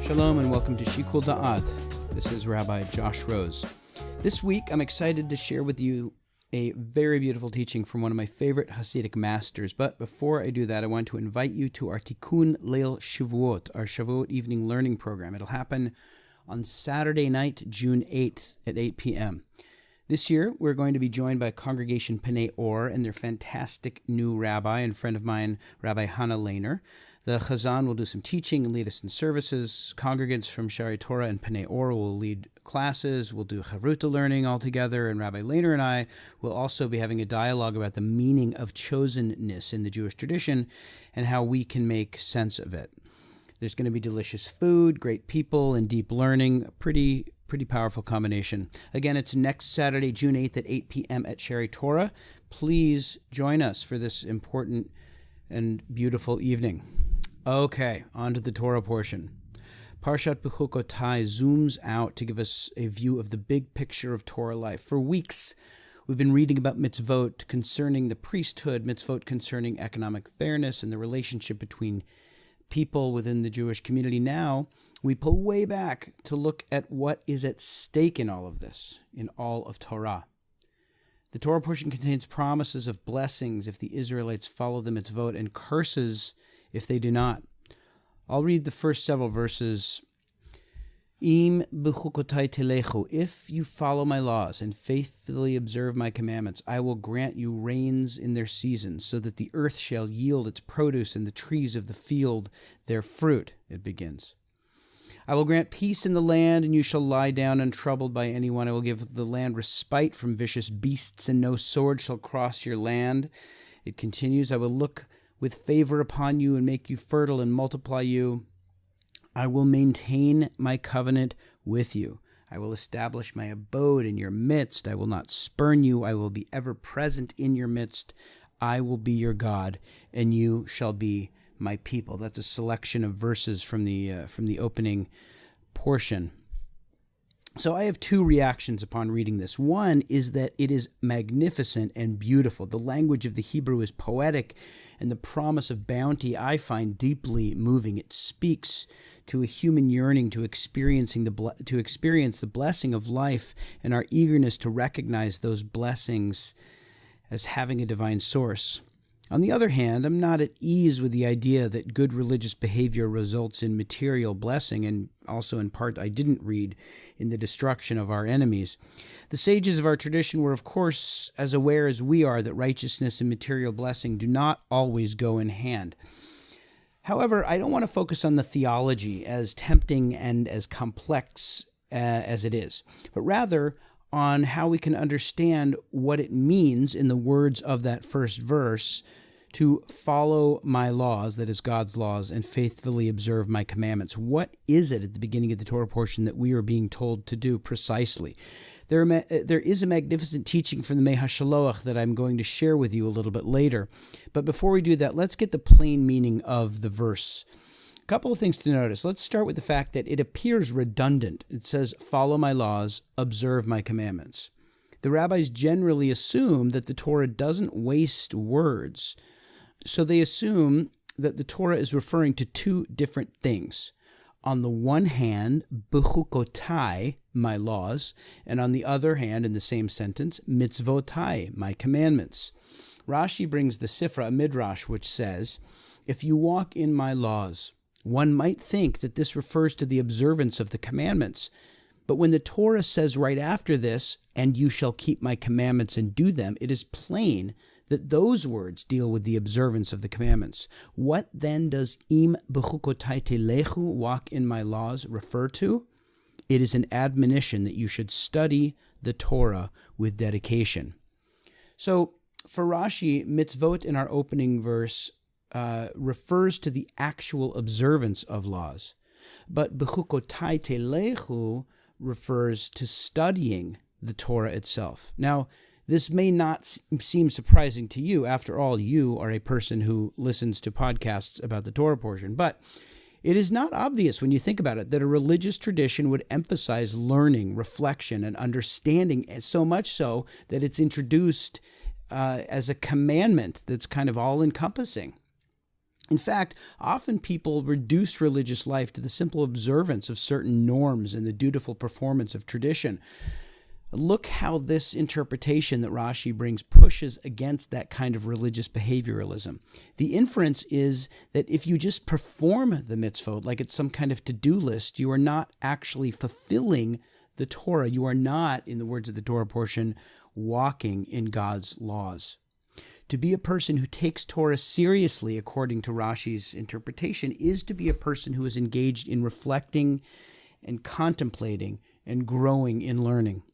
Shalom and welcome to Shikul Da'at. This is Rabbi Josh Rose. This week I'm excited to share with you a very beautiful teaching from one of my favorite Hasidic masters. But before I do that, I want to invite you to our Tikkun Leil Shavuot, our Shavuot evening learning program. It'll happen on Saturday night, June 8th at 8 p.m. This year, we're going to be joined by Congregation Pnai Or and their fantastic new rabbi and friend of mine, Rabbi Hannah Lehner. The Chazan will do some teaching and lead us in services. Congregants from Shari Torah and Pnai Or will lead classes. We'll do Chavruta learning all together, and Rabbi Lehner and I will also be having a dialogue about the meaning of chosenness in the Jewish tradition and how we can make sense of it. There's going to be delicious food, great people, and deep learning. A pretty powerful combination. Again, it's next Saturday, June 8th at 8 p.m. at Shari Torah. Please join us for this important and beautiful evening. Okay, on to the Torah portion. Parshat Bechukotai zooms out to give us a view of the big picture of Torah life. For weeks, we've been reading about mitzvot concerning the priesthood, mitzvot concerning economic fairness and the relationship between people within the Jewish community. Now, we pull way back to look at what is at stake in all of this, in all of Torah. The Torah portion contains promises of blessings if the Israelites follow the mitzvot and curses if they do not. I'll read the first several verses. Im bechukotai telechu, if you follow my laws and faithfully observe my commandments, I will grant you rains in their seasons, so that the earth shall yield its produce and the trees of the field their fruit. It begins. I will grant peace in the land, and you shall lie down untroubled by anyone. I will give the land respite from vicious beasts, and no sword shall cross your land. It continues, I will look with favor upon you and make you fertile and multiply you. I will maintain my covenant with you. I will establish my abode in your midst. I will not spurn you. I will be ever present in your midst. I will be your God, and you shall be my people. That's a selection of verses from the opening portion. So I have two reactions upon reading this. One is that it is magnificent and beautiful. The language of the Hebrew is poetic, and the promise of bounty I find deeply moving. It speaks to a human yearning to experience the blessing of life and our eagerness to recognize those blessings as having a divine source. On the other hand, I'm not at ease with the idea that good religious behavior results in material blessing, and also in part I didn't read in the destruction of our enemies. The sages of our tradition were, of course, as aware as we are that righteousness and material blessing do not always go in hand. However, I don't want to focus on the theology as tempting and as complex as it is, but rather on how we can understand what it means in the words of that first verse to follow my laws, that is God's laws, and faithfully observe my commandments. What is it at the beginning of the Torah portion that we are being told to do precisely? There is a magnificent teaching from the Mei HaShiloach that I'm going to share with you a little bit later. But before we do that, let's get the plain meaning of the verse. A couple of things to notice. Let's start with the fact that it appears redundant. It says, follow my laws, observe my commandments. The rabbis generally assume that the Torah doesn't waste words. So they assume that the Torah is referring to two different things. On the one hand, Bechukotai, my laws, and on the other hand, in the same sentence, mitzvotai, my commandments. Rashi brings the Sifra, a midrash, which says, if you walk in my laws, one might think that this refers to the observance of the commandments. But when the Torah says right after this, and you shall keep my commandments and do them, it is plain that those words deal with the observance of the commandments. What then does im bechukotai telechu, walk in my laws, refer to? It is an admonition that you should study the Torah with dedication. So for Rashi, mitzvot in our opening verse refers to the actual observance of laws. But Bechukotai telechu refers to studying the Torah itself. Now, this may not seem surprising to you. After all, you are a person who listens to podcasts about the Torah portion. But it is not obvious when you think about it that a religious tradition would emphasize learning, reflection, and understanding, so much so that it's introduced as a commandment that's kind of all-encompassing. In fact, often people reduce religious life to the simple observance of certain norms and the dutiful performance of tradition. Look how this interpretation that Rashi brings pushes against that kind of religious behavioralism. The inference is that if you just perform the mitzvot like it's some kind of to-do list, you are not actually fulfilling the Torah. You are not, in the words of the Torah portion, walking in God's laws. To be a person who takes Torah seriously, according to Rashi's interpretation, is to be a person who is engaged in reflecting and contemplating and growing in learning.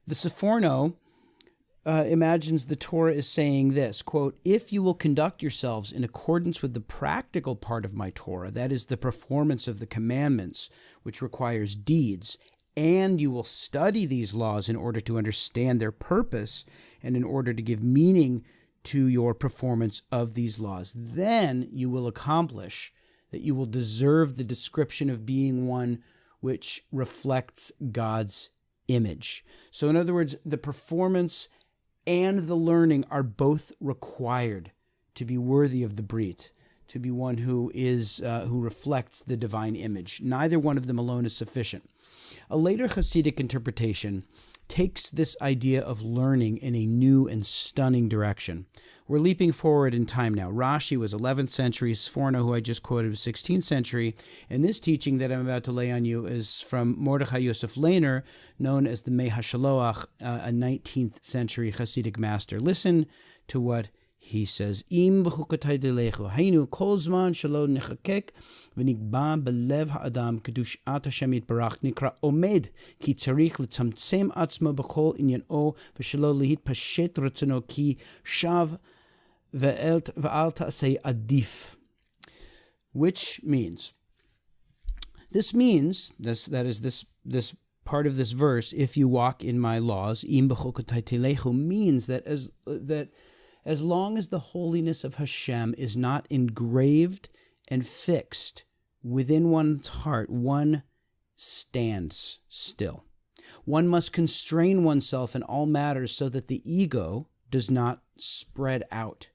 The Seforno imagines the Torah as saying this, quote, "If you will conduct yourselves in accordance with the practical part of my Torah, that is the performance of the commandments, which requires deeds, and you will study these laws in order to understand their purpose and in order to give meaning to your performance of these laws, then you will accomplish that you will deserve the description of being one which reflects God's image." So in other words, the performance and the learning are both required to be worthy of the Brit, to be one who reflects the divine image. Neither one of them alone is sufficient. A later Hasidic interpretation takes this idea of learning in a new and stunning direction. We're leaping forward in time now. Rashi was 11th century, Sifra, who I just quoted, was 16th century, and this teaching that I'm about to lay on you is from Mordechai Yosef Lehner, known as the Mei HaShiloach, a 19th century Hasidic master. Listen to what he says. Im Bechukotai delecho, hainu kol zman shelo nechakek v'nikba belev ha'adam kedushat Hashem yitbarach nikra omed ki tzarich letzamtzem atzmo b'chol inyan-o v'shelo lehitpashet ratzono ki shav v'al ta'asei adif. Which means, this part of this verse, if you walk in my laws, im bechukotai telechu, means that as long as the holiness of Hashem is not engraved and fixed within one's heart, one stands still. One must constrain oneself in all matters so that the ego does not spread out.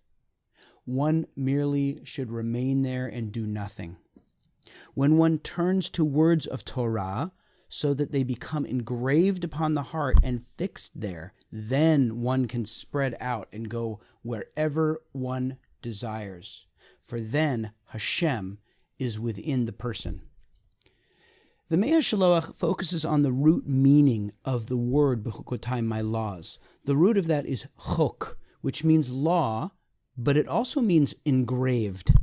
One merely should remain there and do nothing. When one turns to words of Torah so that they become engraved upon the heart and fixed there, then one can spread out and go wherever one desires. For then Hashem is within the person. The Mei HaShiloach focuses on the root meaning of the word Bechukotai, my laws. The root of that is chok, which means law, but it also means engraved.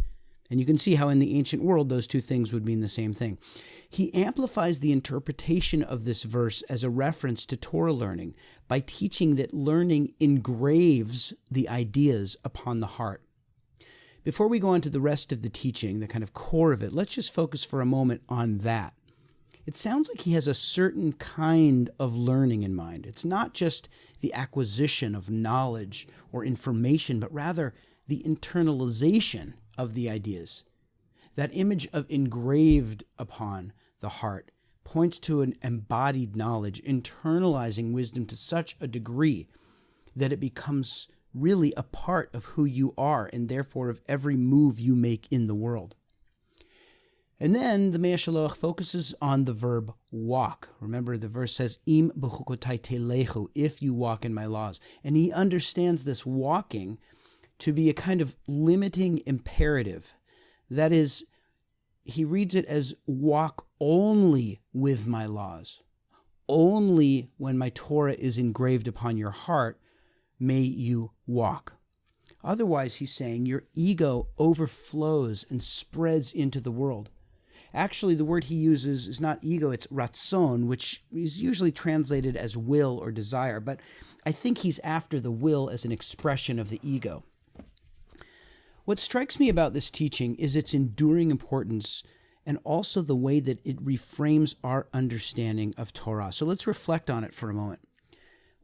And you can see how in the ancient world those two things would mean the same thing. He amplifies the interpretation of this verse as a reference to Torah learning by teaching that learning engraves the ideas upon the heart. Before we go on to the rest of the teaching, the kind of core of it, let's just focus for a moment on that. It sounds like he has a certain kind of learning in mind. It's not just the acquisition of knowledge or information, but rather the internalization of the ideas. That image of engraved upon the heart points to an embodied knowledge, internalizing wisdom to such a degree that it becomes really a part of who you are and therefore of every move you make in the world. And then the Mei HaShiloach focuses on the verb walk. Remember, the verse says, Im bechukotai telechu, if you walk in my laws. And he understands this walking to be a kind of limiting imperative. That is, he reads it as walk only with my laws. Only when my Torah is engraved upon your heart may you walk. Otherwise, he's saying your ego overflows and spreads into the world. Actually, the word he uses is not ego, it's ratzon, which is usually translated as will or desire, but I think he's after the will as an expression of the ego. What strikes me about this teaching is its enduring importance and also the way that it reframes our understanding of Torah. So let's reflect on it for a moment.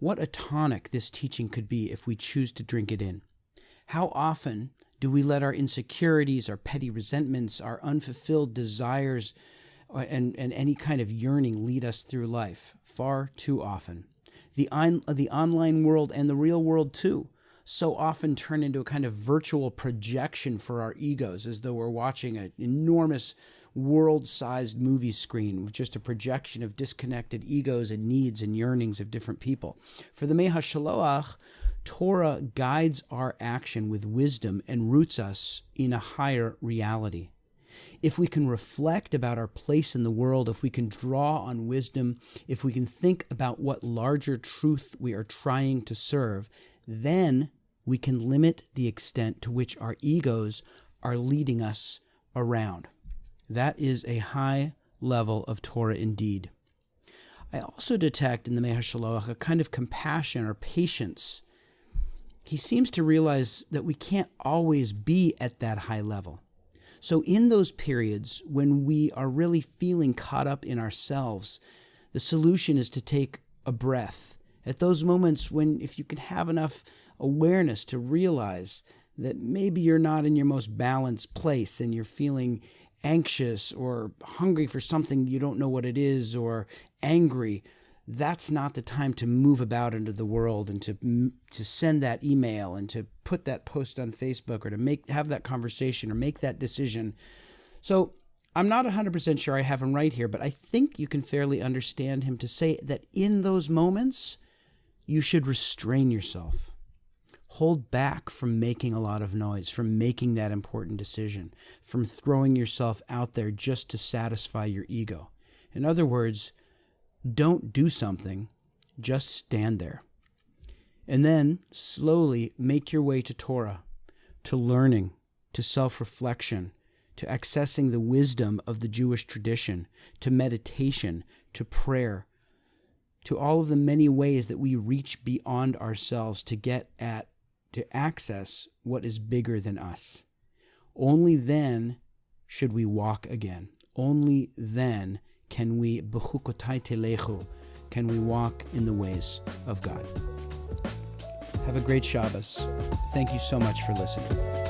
What a tonic this teaching could be if we choose to drink it in. How often do we let our insecurities, our petty resentments, our unfulfilled desires, and any kind of yearning lead us through life? Far too often. The online world and the real world too so often turn into a kind of virtual projection for our egos, as though we're watching an enormous world-sized movie screen with just a projection of disconnected egos and needs and yearnings of different people. For the Mei HaShiloach, Torah guides our action with wisdom and roots us in a higher reality. If we can reflect about our place in the world, if we can draw on wisdom, if we can think about what larger truth we are trying to serve, then we can limit the extent to which our egos are leading us around. That is a high level of Torah indeed. I also detect in the Mei HaShiloach a kind of compassion or patience. He seems to realize that we can't always be at that high level. So in those periods when we are really feeling caught up in ourselves, the solution is to take a breath. At those moments when, if you can have enough awareness to realize that maybe you're not in your most balanced place and you're feeling anxious or hungry for something you don't know what it is, or angry, that's not the time to move about into the world and to send that email and to put that post on Facebook or to have that conversation or make that decision. So I'm not 100% sure I have him right here, but I think you can fairly understand him to say that in those moments, you should restrain yourself. Hold back from making a lot of noise, from making that important decision, from throwing yourself out there just to satisfy your ego. In other words, don't do something, just stand there. And then slowly make your way to Torah, to learning, to self-reflection, to accessing the wisdom of the Jewish tradition, to meditation, to prayer, to all of the many ways that we reach beyond ourselves to access what is bigger than us. Only then should we walk again. Only then can we Bechukotai telechu, can we walk in the ways of God. Have a great Shabbos. Thank you so much for listening.